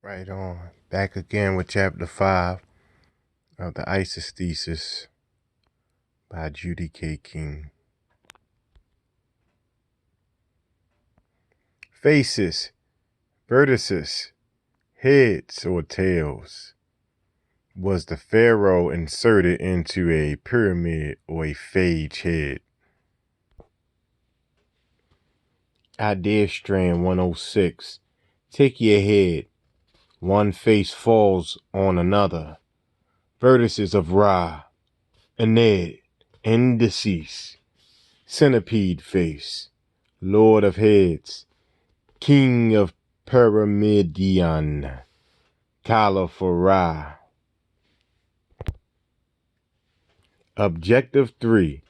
Right on. Back again with chapter 5 of the Isis Thesis by Judy K. King. Faces, vertices, heads or tails. Was the pharaoh inserted into a pyramid or a phage head? Idea strand 106. Take your head. One face falls on another. Vertices of Ra, Ened, Indices. Centipede face. Lord of heads. King of Pyramidion. Caliph for Ra. Objective 3.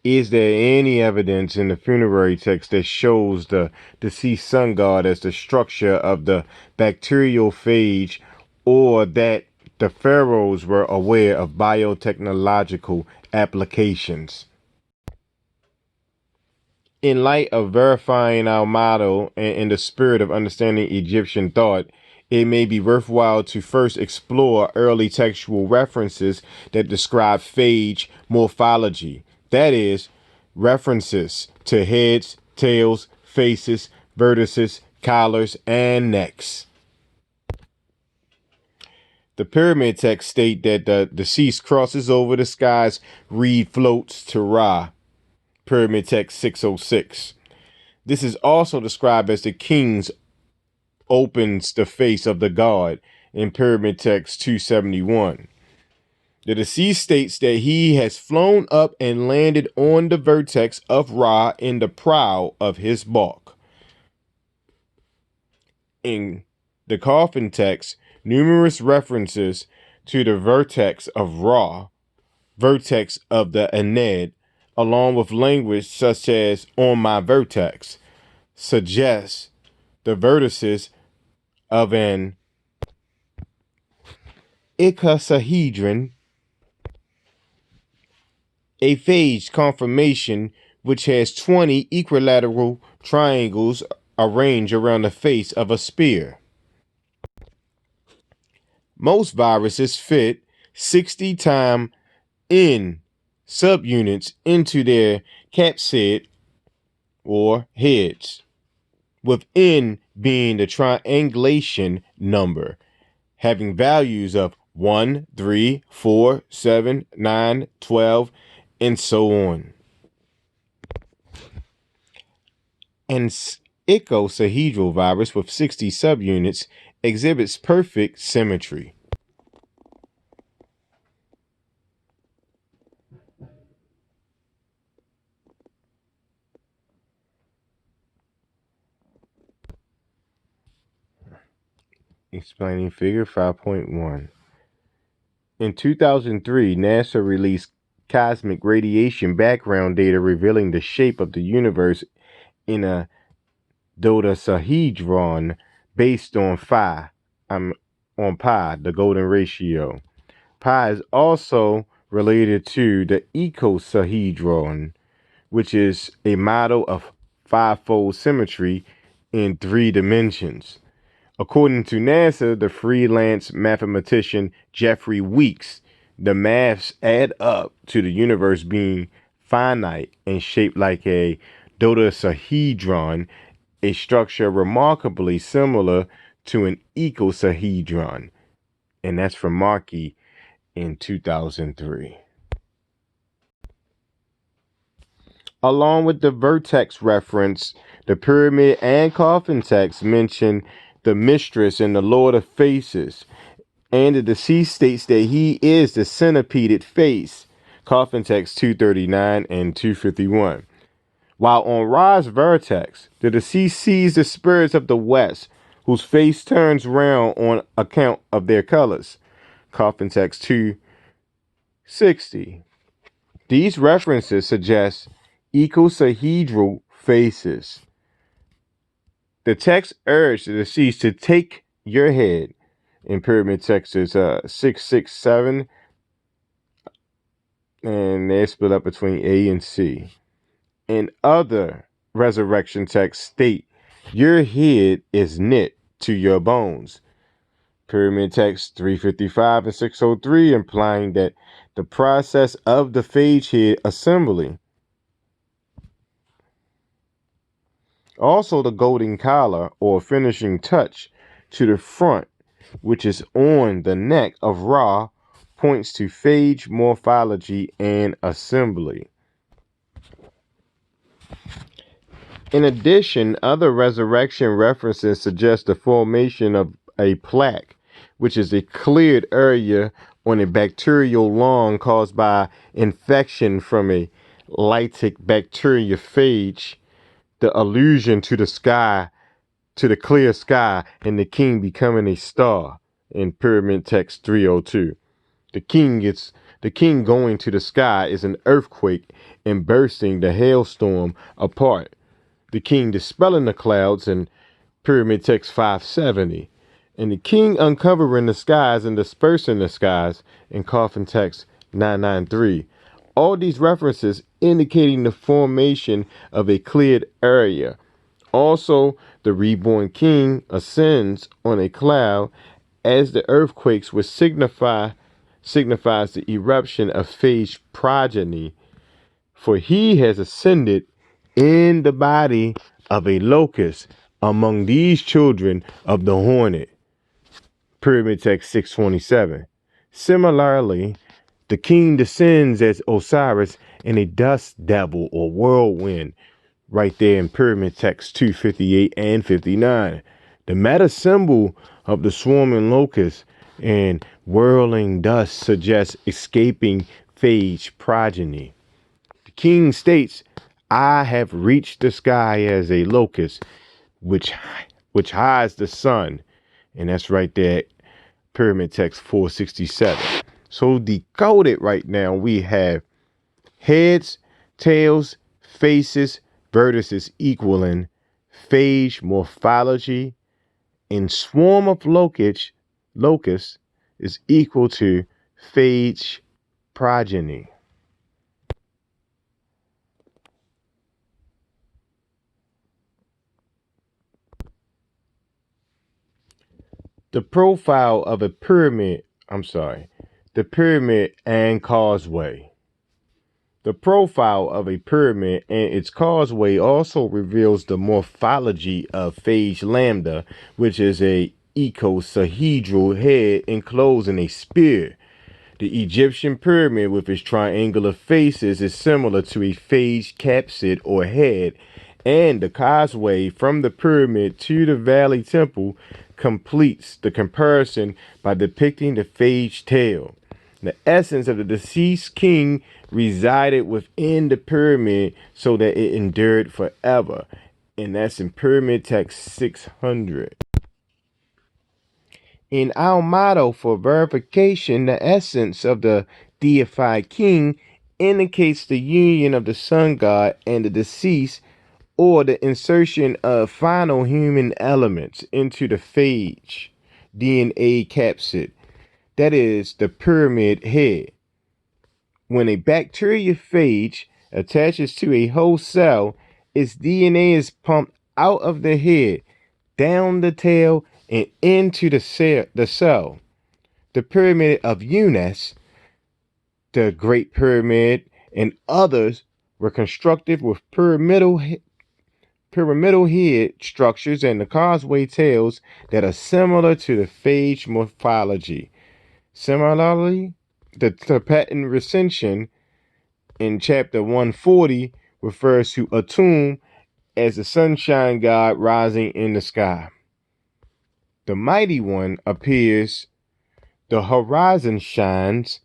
Is there any evidence in the funerary text that shows the deceased sun god as the structure of the bacterial phage, or that the pharaohs were aware of biotechnological applications? In light of verifying our model and in the spirit of understanding Egyptian thought, it may be worthwhile to first explore early textual references that describe phage morphology, that is, references to heads, tails, faces, vertices, collars, and necks. The pyramid texts state that the deceased crosses over the sky's reed floats to Ra. Pyramid text 606. This is also described as the king's opens the face of the god in Pyramid Text 271. The deceased states that he has flown up and landed on the vertex of Ra in the prow of his bark. In the coffin text, numerous references to the vertex of Ra, vertex of the Ened, along with language such as on my vertex, suggests the vertices of an icosahedron, a phage conformation which has 20 equilateral triangles arranged around the face of a spear. Most viruses fit 60 times N subunits into their capsid or heads, with N being the triangulation number, having values of 1, 3, 4, 7, 9, 12, and so on. An icosahedral virus with 60 subunits exhibits perfect symmetry. Explaining figure 5.1. In 2003, NASA released cosmic radiation background data revealing the shape of the universe in a dodecahedron based on pi, the golden ratio. Pi is also related to the icosahedron, which is a model of fivefold symmetry in 3 dimensions. According to NASA, the freelance mathematician Jeffrey Weeks, the maths add up to the universe being finite and shaped like a dodecahedron, a structure remarkably similar to an icosahedron. And that's from Markey in 2003. Along with the vertex reference, the pyramid and coffin text mention the mistress and the Lord of Faces, and the deceased states that he is the centipeded face, coffin text 239 and 251. While on Ra's vertex, the deceased sees the spirits of the west, whose face turns round on account of their colors, coffin text 260. These references suggest icosahedral faces. The text urged the deceased to take your head. In pyramid text is 667, and they're split up between A and C. And other resurrection texts state your head is knit to your bones. Pyramid text 355 and 603, implying that the process of the phage head assembly. Also, the golden collar or finishing touch to the front, which is on the neck of Ra, points to phage morphology and assembly. In addition, other resurrection references suggest the formation of a plaque, which is a cleared area on a bacterial lung caused by infection from a lytic bacteriophage. The allusion to the sky, to the clear sky, and the king becoming a star in Pyramid Text 302. The king going to the sky is an earthquake and bursting the hailstorm apart. The king dispelling the clouds in Pyramid Text 570, and the king uncovering the skies and dispersing the skies in Coffin Text 993. All these references indicating the formation of a cleared area. Also, the reborn king ascends on a cloud as the earthquakes, which signifies the eruption of phage progeny, for he has ascended in the body of a locust among these children of the hornet. Pyramid Text 627. Similarly, the king descends as Osiris in a dust devil or whirlwind, right there in Pyramid Text 258 and 59. The meta symbol of the swarming locust and whirling dust suggests escaping phage progeny. The king states, I have reached the sky as a locust, which hides the sun. And that's right there, Pyramid Text 467. So decoded right now, we have heads, tails, faces, vertices equaling phage morphology, and swarm of locusts is equal to phage progeny. The profile of a pyramid, the pyramid and causeway. The profile of a pyramid and its causeway also reveals the morphology of phage lambda, which is a icosahedral head enclosed in a spear. The Egyptian pyramid with its triangular faces is similar to a phage capsid or head, and the causeway from the pyramid to the valley temple completes the comparison by depicting the phage tail. The essence of the deceased king resided within the pyramid so that it endured forever, and that's in Pyramid Text 600. In our motto for verification, the essence of the deified king indicates the union of the sun god and the deceased, or the insertion of final human elements into the phage DNA capsid, that is, the pyramid head. When a bacteriophage attaches to a host cell, its DNA is pumped out of the head, down the tail, and into the cell. The Pyramid of Unas, the Great Pyramid, and others were constructed with pyramidal head structures and the causeway tails that are similar to the phage morphology. Similarly, the Tibetan recension in chapter 140 refers to Atum as the sunshine god rising in the sky. The mighty one appears, the horizon shines,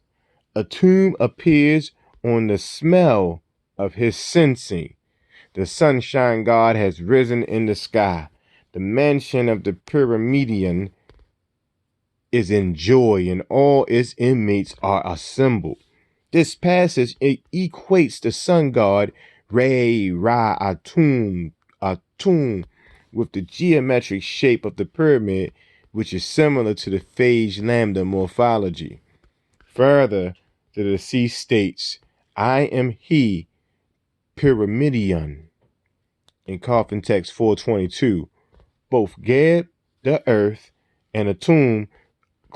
Atum appears on the smell of his sensing. The sunshine god has risen in the sky. The mansion of the Pyramidion is in joy, and all its inmates are assembled. This passage equates the sun god Re Ra Atum with the geometric shape of the pyramid, which is similar to the phage lambda morphology. Further, the deceased states, I am he, Pyramidion. In Coffin Text 422, both Geb, the earth, and Atum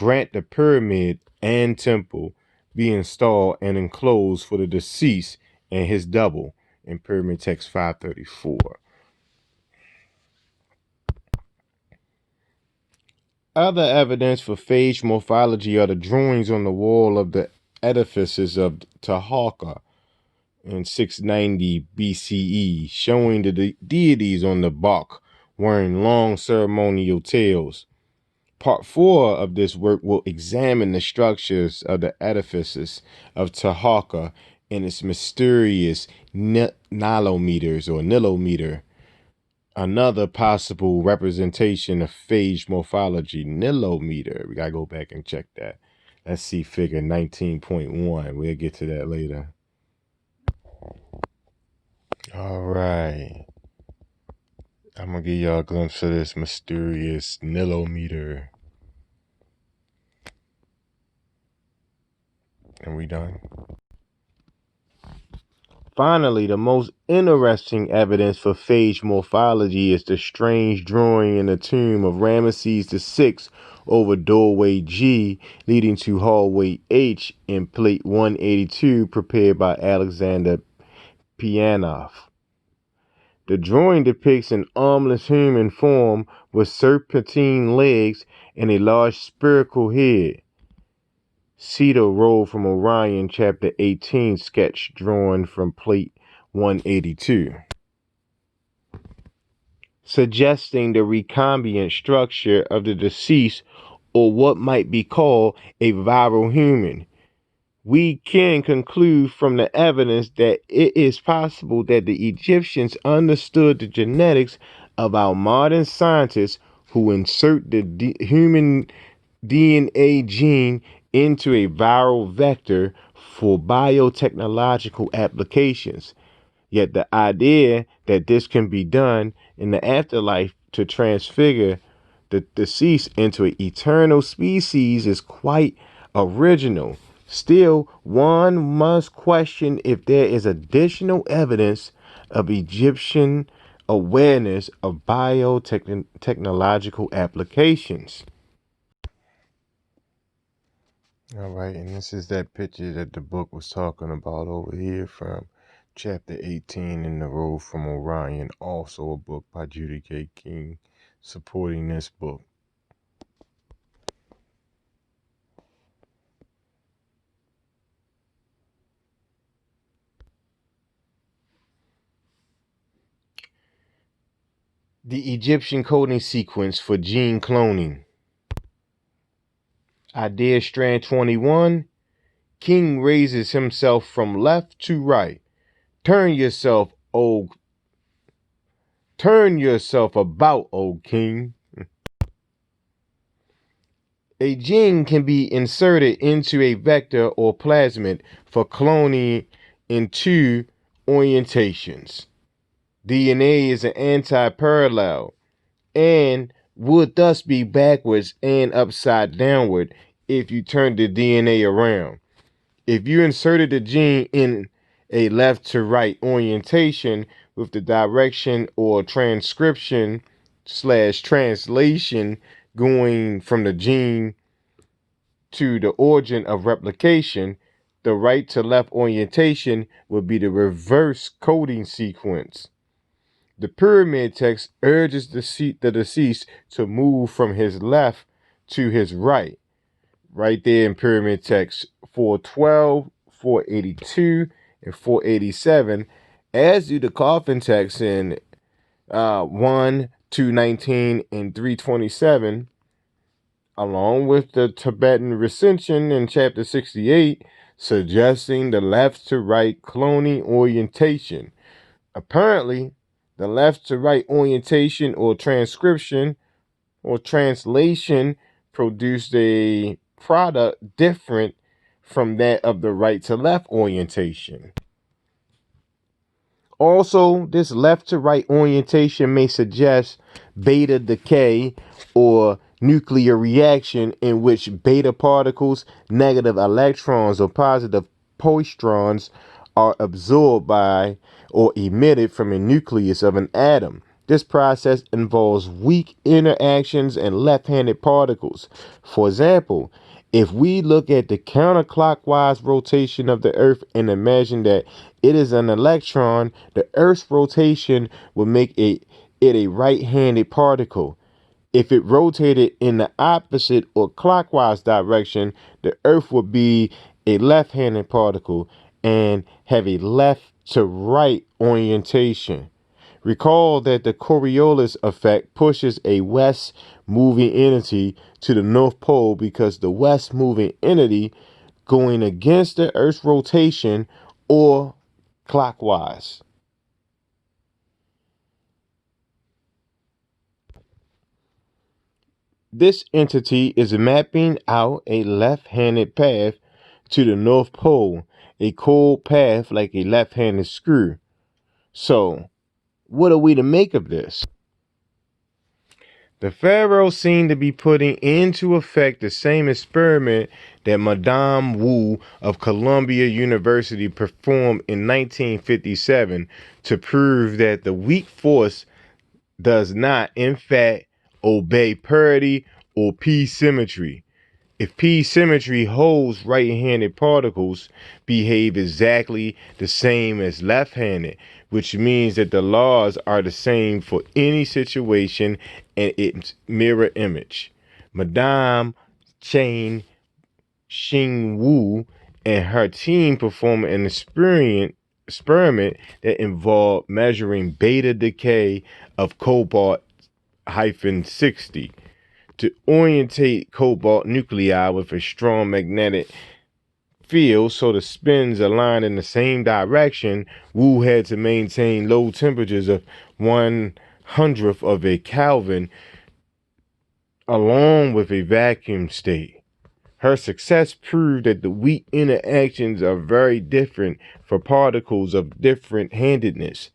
grant the pyramid and temple be installed and enclosed for the deceased and his double in Pyramid Text 534. Other evidence for phage morphology are the drawings on the wall of the edifices of Taharqa in 690 BCE, showing the deities on the bark wearing long ceremonial tails. Part 4 of this work will examine the structures of the edifices of Taharqa and its mysterious nilometers or nilometer. Another possible representation of phage morphology, nilometer. We gotta go back and check that. Let's see figure 19.1. We'll get to that later. All right. I'm gonna give y'all a glimpse of this mysterious nilometer. And we done. Finally, the most interesting evidence for phage morphology is the strange drawing in the tomb of Ramesses VI over doorway G leading to hallway H in plate 182 prepared by Alexander Pianoff. The drawing depicts an armless human form with serpentine legs and a large spherical head. See the roll from Orion, chapter 18, sketch drawn from plate 182. Suggesting the recombinant structure of the deceased, or what might be called a viral human. We can conclude from the evidence that it is possible that the Egyptians understood the genetics of our modern scientists who insert the human DNA gene into a viral vector for biotechnological applications. Yet the idea that this can be done in the afterlife to transfigure the deceased into an eternal species is quite original. Still, one must question if there is additional evidence of Egyptian awareness of biotechnological applications. All right, and this is that picture that the book was talking about over here from chapter 18 in The Road from Orion, also a book by Judy K. King, supporting this book. The Egyptian coding sequence for gene cloning. Idea strand 21. King raises himself from left to right. Turn yourself about, O king. A gene can be inserted into a vector or plasmid for cloning in two orientations. DNA is an anti-parallel and would thus be backwards and upside downward if you turned the DNA around. If you inserted the gene in a left to right orientation with the direction or transcription / translation going from the gene to the origin of replication, the right to left orientation would be the reverse coding sequence. The pyramid text urges the deceased to move from his left to his right. Right there in pyramid text 412, 482, and 487, as do the coffin text in 1, 219, and 327, along with the Tibetan recension in chapter 68, suggesting the left to right cloning orientation. Apparently, the left to right orientation or transcription or translation produced a product different from that of the right to left orientation. Also, this left to right orientation may suggest beta decay or nuclear reaction in which beta particles, negative electrons, or positive positrons are absorbed by or emitted from a nucleus of an atom. This process involves weak interactions and left-handed particles. For example, if we look at the counterclockwise rotation of the Earth and imagine that it is an electron, the Earth's rotation would make it a right-handed particle. If it rotated in the opposite or clockwise direction, the Earth would be a left-handed particle and have a left to right orientation. Recall that the Coriolis effect pushes a west moving entity to the North Pole because the west moving entity going against the Earth's rotation or clockwise. This entity is mapping out a left-handed path to the North Pole, a cold path like a left-handed screw. So, what are we to make of this? The pharaohs seem to be putting into effect the same experiment that Madame Wu of Columbia University performed in 1957 to prove that the weak force does not, in fact, obey parity or p-symmetry. If p-symmetry holds, right-handed particles behave exactly the same as left-handed, which means that the laws are the same for any situation and its mirror image. Madame Chen Xing Wu and her team performed an experiment that involved measuring beta decay of cobalt-60 to orientate cobalt nuclei with a strong magnetic field so the spins align in the same direction. Wu had to maintain low temperatures of 1/100th of a Kelvin along with a vacuum state. Her success proved that the weak interactions are very different for particles of different handedness.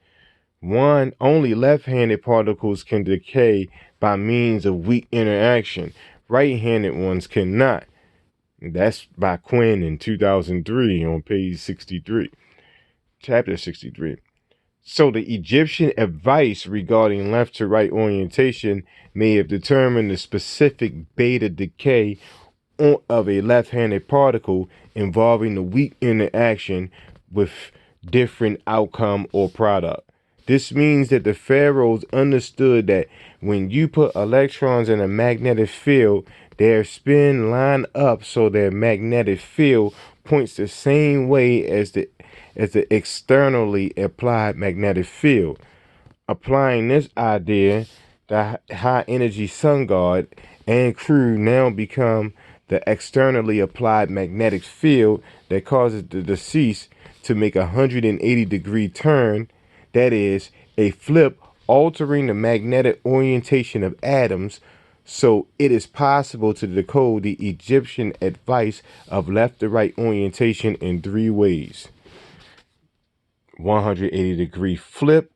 Only left-handed particles can decay by means of weak interaction. Right-handed ones cannot. That's by Quinn in 2003 on page 63, chapter 63. So the Egyptian advice regarding left to right orientation may have determined the specific beta decay of a left-handed particle involving the weak interaction with different outcome or product. This means that the pharaohs understood that when you put electrons in a magnetic field, their spin line up so their magnetic field points the same way as the externally applied magnetic field. Applying this idea, the high energy sun god and crew now become the externally applied magnetic field that causes the deceased to make a 180-degree turn, that is, a flip, altering the magnetic orientation of atoms. So it is possible to decode the Egyptian advice of left to right orientation in three ways. 180-degree flip,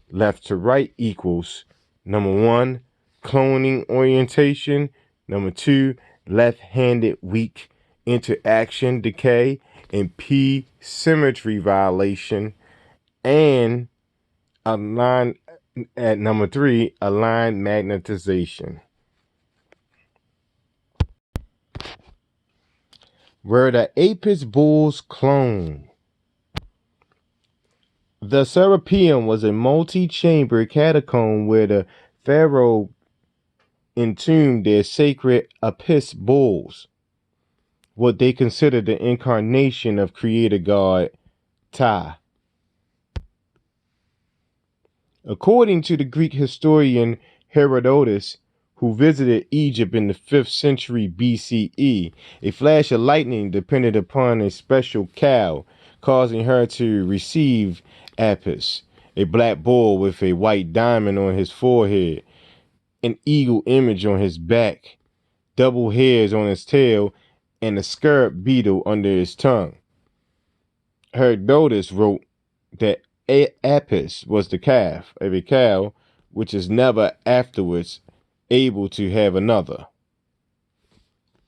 left to right equals number 1, cloning orientation, number 2, left-handed weak interaction decay, and p symmetry violation, and aligned at number 3, aligned magnetization. Were the Apis bulls cloned? The Serapeum was a multi-chamber catacomb where the pharaoh entombed their sacred Apis bulls, what they considered the incarnation of creator god Ptah. According to the Greek historian Herodotus, who visited Egypt in the 5th century BCE, a flash of lightning depended upon a special cow, causing her to receive Apis, a black bull with a white diamond on his forehead, an eagle image on his back, double hairs on his tail, and a scarab beetle under his tongue. Herodotus wrote that Apis was the calf of a cow, which is never afterwards able to have another.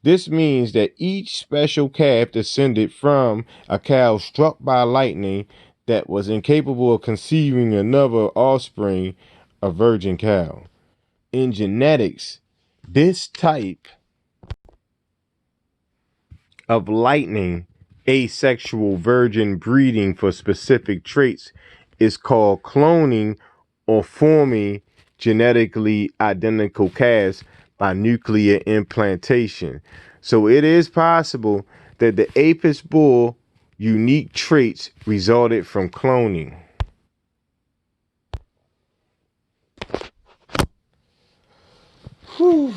This means that each special calf descended from a cow struck by lightning that was incapable of conceiving another offspring a virgin cow. In genetics, this type of lightning asexual virgin breeding for specific traits is called cloning, or forming genetically identical calves by nuclear implantation. So it is possible that the Apis bull unique traits resulted from cloning. Whew.